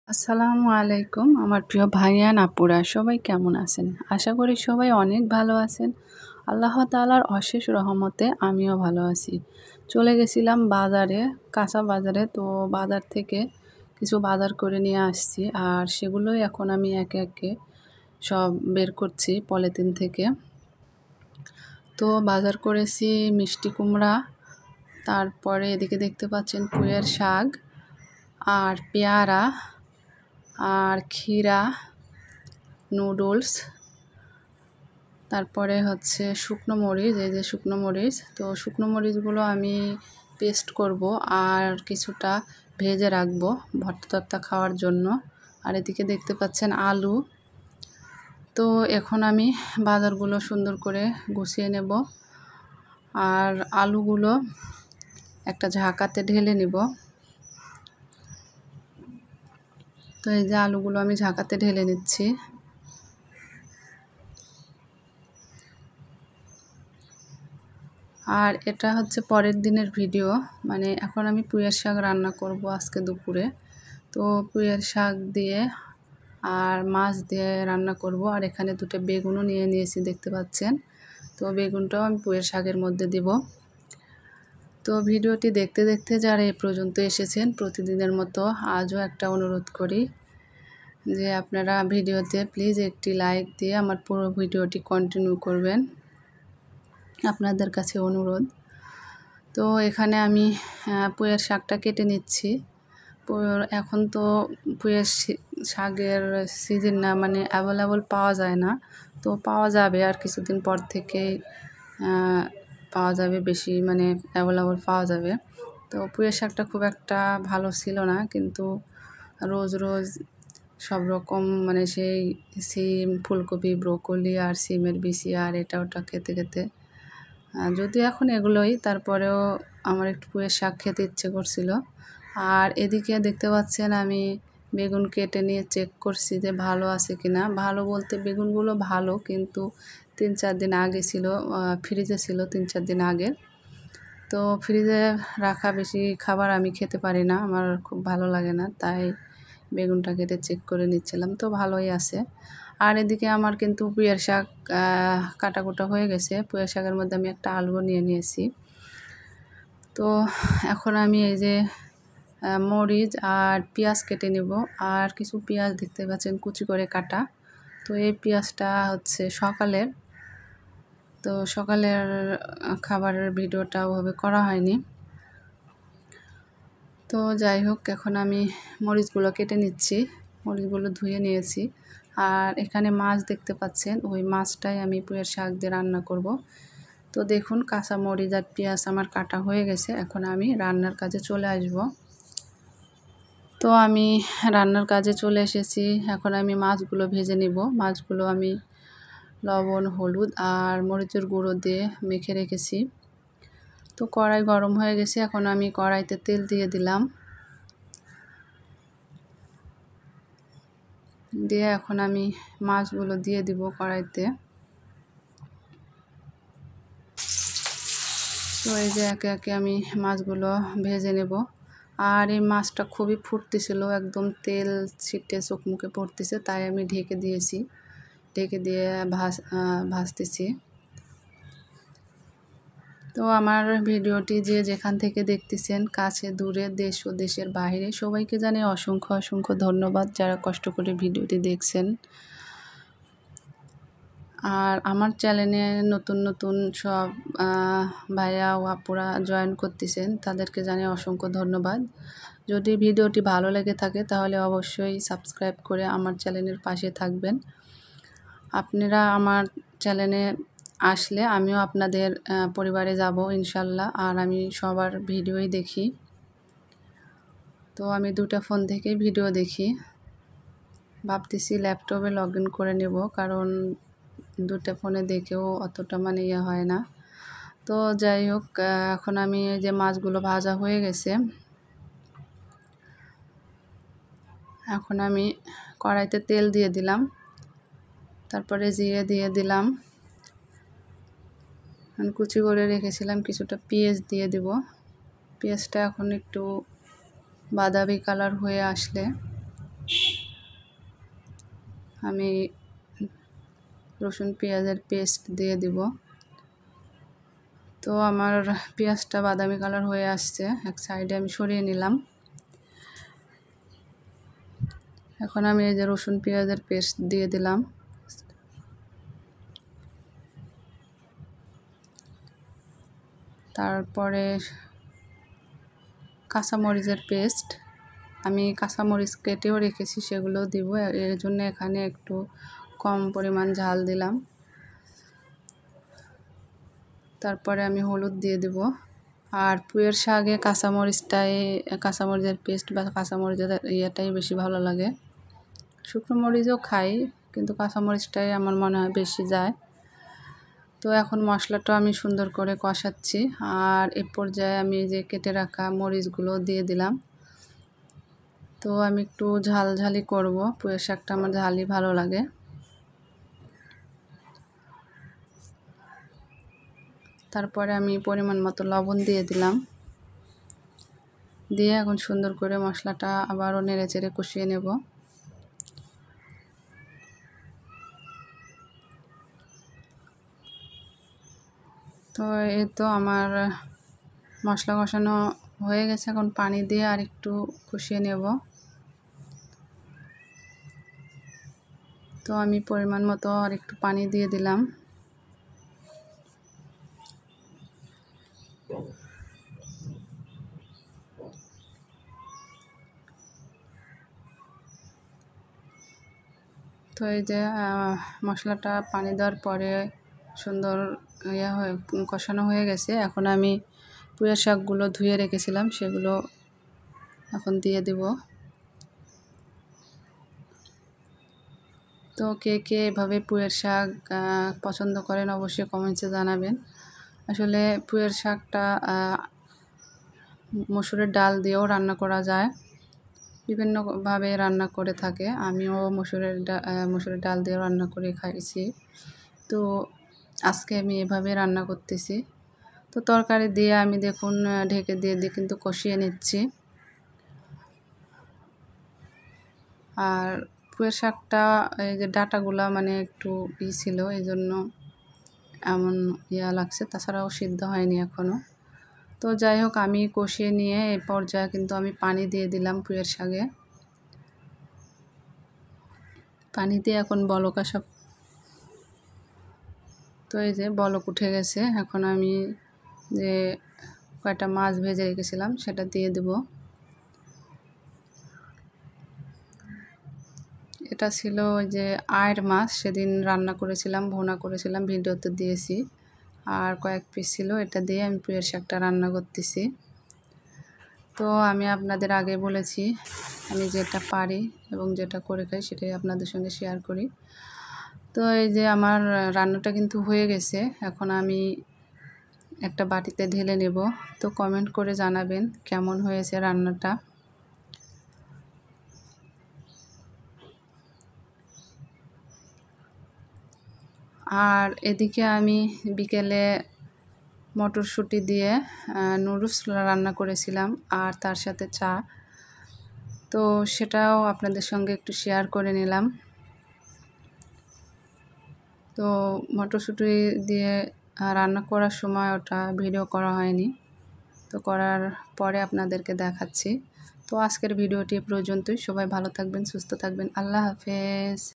আসসালামু আলাইকুম আমার প্রিয় ভাইয়ান আপুরা সবাই কেমন আছেন? আশা করি সবাই অনেক ভালো আছেন। আল্লাহ তাআলার অশেষ রহমতে আমিও ভালো আছি। চলে গেছিলাম বাজারে, কাঁচা বাজারে। তো বাজার থেকে কিছু বাজার করে নিয়ে আসছি আর সেগুলোই এখন আমি একে একে সব বের করছি পলিথিন থেকে। তো বাজার করেছি মিষ্টি কুমড়া, তারপরে এদিকে দেখতে পাচ্ছেন পুঁইয়ের শাক আর পেয়ারা আর ক্ষীরা, নুডলস, তারপরে হচ্ছে শুকনো মরিচ, এই যে শুকনো মরিচ। তো শুকনো মরিচগুলো আমি পেস্ট করব আর কিছুটা ভেজে রাখবো ভর্তা খাওয়ার জন্য। আর এদিকে দেখতে পাচ্ছেন আলু। তো এখন আমি বাজারগুলো সুন্দর করে গুছিয়ে নেব আর আলুগুলো একটা ঝাঁকাতে ঢেলে নিব। তো এই যে আলুগুলো আমি ঝাঁকাতে ঢেলে নিচ্ছি। আর এটা হচ্ছে পরের দিনের ভিডিও, মানে এখন আমি পুঁইয়ের শাক রান্না করব আজকে দুপুরে। তো পুঁইয়ের শাক দিয়ে আর মাছ দিয়ে রান্না করব। আর এখানে দুটো বেগুনও নিয়ে নিয়েছি দেখতে পাচ্ছেন। তো বেগুনটাও আমি পুঁইয়ের শাকের মধ্যে দিব। তো ভিডিওটি দেখতে দেখতে যারা এ পর্যন্ত এসেছেন, প্রতিদিনের মতো আজও একটা অনুরোধ করি যে আপনারা ভিডিওতে প্লিজ একটি লাইক দিয়ে আমার পুরো ভিডিওটি কন্টিনিউ করবেন, আপনাদের কাছে অনুরোধ। তো এখানে আমি পুঁইয়ের শাকটা কেটে নিচ্ছি। এখন তো পুঁইয়ের শাকের সিজন না, মানে অ্যাভেলেবল পাওয়া যায় না। তো পাওয়া যাবে আর কিছুদিন পর থেকেই পাওয়া যাবে, বেশি মানে অ্যাভেলেবল পাওয়া যাবে। তো পুঁইয়ের শাকটা খুব একটা ভালো ছিল না, কিন্তু রোজ রোজ সব রকম মানে সেই সিম, ফুলকপি, ব্রোকলি আর সিমের বিচি আর এটা ওটা খেতে খেতে যদিও এখন এগুলোই, তারপরেও আমার একটু পুঁইয়ের শাক খেতে ইচ্ছে করছিল। আর এদিকে দেখতে পাচ্ছেন আমি বেগুন কেটে নিয়ে চেক করছি যে ভালো আছে কিনা। ভালো বলতে বেগুনগুলো ভালো, কিন্তু 3-4 দিন আগে ছিল, ফ্রিজে ছিল 3-4 দিন আগে। তো ফ্রিজে রাখা বেশি খাবার আমি খেতে পারি না, আমার খুব ভালো লাগে না, তাই বেগুনটা কেটে চেক করে নিচ্ছিলাম। তো ভালোই আছে। আর এদিকে আমার কিন্তু পুঁইয়ের শাক কাটাকুটা হয়ে গেছে। পুঁইয়ের শাকের মধ্যে আমি একটা আলুও নিয়ে নিয়েছি। তো এখন আমি এই যে মরিচ আর পেঁয়াজ কেটে নেব। আর কিছু পেঁয়াজ দেখতে পাচ্ছেন কুচি করে কাটা। তো এই পেঁয়াজটা হচ্ছে সকালের, তো সকালের খাবারের ভিডিওটা ওভাবে করা হয়নি। তো যাই হোক, এখন আমি মরিচগুলো কেটে নিচ্ছি, মরিচগুলো ধুয়ে নিয়েছি। আর এখানে মাছ দেখতে পাচ্ছেন, ওই মাছটাই আমি পুঁইয়ের শাক দিয়ে রান্না করব। তো দেখুন কাঁচা মরিচ আর পেঁয়াজ আমার কাটা হয়ে গেছে। এখন আমি রান্নার কাজে চলে আসব। তো আমি রান্নার কাজে চলে এসেছি। এখন আমি মাছগুলো ভেজে নিব। মাছগুলো আমি লবণ, হলুদ আর মরিচের গুঁড়ো দিয়ে মেখে রেখেছি। তো কড়াই গরম হয়ে গেছে, এখন আমি কড়াইতে তেল দিয়ে দিলাম। দিয়ে এখন আমি মাছগুলো দিয়ে দিব কড়াইতে। তো এই যে একে একে আমি মাছগুলো ভেজে নেব। আর এই মাছটা খুবই ফুটতেছিল, একদম তেল ছিটে চোখ মুখে পড়তেছে, তাই আমি ঢেকে দিয়েছি, ঢেকে দিয়ে ভাজতেছি। তো আমার ভিডিওটি যে যেখান থেকে দেখতেছেন, কাছে দূরে, দেশ ও দেশের বাইরে, সবাইকে জানাই অসংখ্য অসংখ্য ধন্যবাদ যারা কষ্ট করে ভিডিওটি দেখছেন। আর আমার চ্যানেলে নতুন নতুন সব ভাইয়া ও আপুরা জয়েন করতেছেন, তাদেরকে জানাই অসংখ্য ধন্যবাদ। যদি ভিডিওটি ভালো লেগে থাকে তাহলে অবশ্যই সাবস্ক্রাইব করে আমার চ্যানেলের পাশে থাকবেন। আপনারা আমার চ্যানেলে আসলে আমিও আপনাদের পরিবারে যাব ইনশাল্লাহ। আর আমি সবার ভিডিওই দেখি। তো আমি দুটো ফোন থেকেই ভিডিও দেখি। ভাবতেছি ল্যাপটপে লগ ইন করে নেব, কারণ দুটো ফোনে দেখেও অতটা মানে ইয়ে হয় না। তো যাই হোক, এখন আমি যে মাছগুলো ভাজা হয়ে গেছে, এখন আমি কড়াইতে তেল দিয়ে দিলাম, তারপরে জিরে দিয়ে দিলাম। আমি কুচি করে রেখেছিলাম কিছুটা পেঁয়াজ দিয়ে দিব। পেঁয়াজটা এখন একটু বাদামি কালার হয়ে আসলে আমি রসুন পেঁয়াজের পেস্ট দিয়ে দিব। তো আমার পেঁয়াজটা বাদামি কালার হয়ে আসছে, এক সাইডে আমি সরিয়ে নিলাম। এখন আমি এই যে রসুন পেঁয়াজের পেস্ট দিয়ে দিলাম। তারপরে কাঁচামরিচের পেস্ট, আমি কাঁচামরিচ কেটেও রেখেছি, সেগুলো দিব। এর জন্য এখানে একটু কম পরিমাণ ঝাল দিলাম। তারপরে আমি হলুদ দিয়ে দিব। আর পুঁইয়ের শাকে কাঁচামরিচের পেস্ট বা কাঁচামরিচের ইয়েটাই বেশি ভালো লাগে। শুকনো মরিচও খাই, কিন্তু কাঁচামরিচটাই আমার মনে হয় বেশি যায়। তো এখন মশলাটা আমি সুন্দর করে কষাচ্ছি। আর এ পর্যায়ে আমি যে কেটে রাখা মরিচগুলো দিয়ে দিলাম। তো আমি একটু ঝালঝালি করব, পুঁইয়ের শাকটা আমার ঝালই ভালো লাগে। তারপরে আমি পরিমাণ মতো লবণ দিয়ে দিলাম। দিয়ে এখন সুন্দর করে মশলাটা আবারও নেড়েচেড়ে কষিয়ে নেব। তো এই তো আমার মশলা কষানো হয়ে গেছে, এখন পানি দিয়ে আর একটু কষিয়ে নেব। তো আমি পরিমাণ মতো আর একটু পানি দিয়ে দিলাম। তো এই যে মশলাটা পানি দেওয়ার পরে সুন্দর কষানো হয়ে গেছে। এখন আমি পুঁইয়ের শাকগুলো ধুয়ে রেখেছিলাম, সেগুলো এখন দিয়ে দেব। তো কে কে এভাবে পুঁইয়ের শাক পছন্দ করেন অবশ্যই কমেন্টসে জানাবেন। আসলে পুঁইয়ের শাকটা মসুরের ডাল দিয়েও রান্না করা যায়, বিভিন্নভাবে রান্না করে থাকে। আমিও মসুরের ডাল দিয়েও রান্না করে খাইছি। তো আজকে আমি এভাবে রান্না করতেছি। তো তরকারি দিয়ে আমি দেখুন ঢেকে দিয়ে কিন্তু কষিয়ে নিচ্ছি। আর পুঁইয়ের শাকটা এই যে ডাঁটাগুলা মানে একটু ছিল, এই জন্য এমন লাগছে, তাছাড়াও সিদ্ধ হয়নি এখনও। তো যাই হোক, আমি কষিয়ে নিয়ে এই পর্যায়ে কিন্তু আমি পানি দিয়ে দিলাম পুঁইয়ের শাকে। পানি দিয়ে এখন বলক আসা, তো এই যে বলক উঠে গেছে। এখন আমি যে কয়টা মাছ ভেজে রেখেছিলাম সেটা দিয়ে দেব। এটা ছিল ওই যে আয়ের মাছ, সেদিন রান্না করেছিলাম, ভুনা করেছিলাম, ভিডিওতে দিয়েছি। আর কয়েক পিস ছিল, এটা দিয়ে আমি পুঁইয়ের শাকটা রান্না করতেছি। তো আমি আপনাদের আগে বলেছি আমি যেটা পারি এবং যেটা করে খাই সেটাই আপনাদের সঙ্গে শেয়ার করি। তো এই যে আমার রান্নাটা কিন্তু হয়ে গেছে, এখন আমি একটা বাটিতে ঢেলে নেব। তো কমেন্ট করে জানাবেন কেমন হয়েছে রান্নাটা। আর এদিকে আমি বিকেলে মটরশুঁটি দিয়ে নুডলস রান্না করেছিলাম, আর তার সাথে চা। তো সেটাও আপনাদের সঙ্গে একটু শেয়ার করে নিলাম। তো মটরশুঁটি দিয়ে রান্না করার সময় ওটা ভিডিও করা হয়নি, তো করার পরে আপনাদেরকে দেখাচ্ছি। তো আজকের ভিডিওটি পর্যন্তই। সবাই ভালো থাকবেন, সুস্থ থাকবেন। আল্লাহ হাফেজ।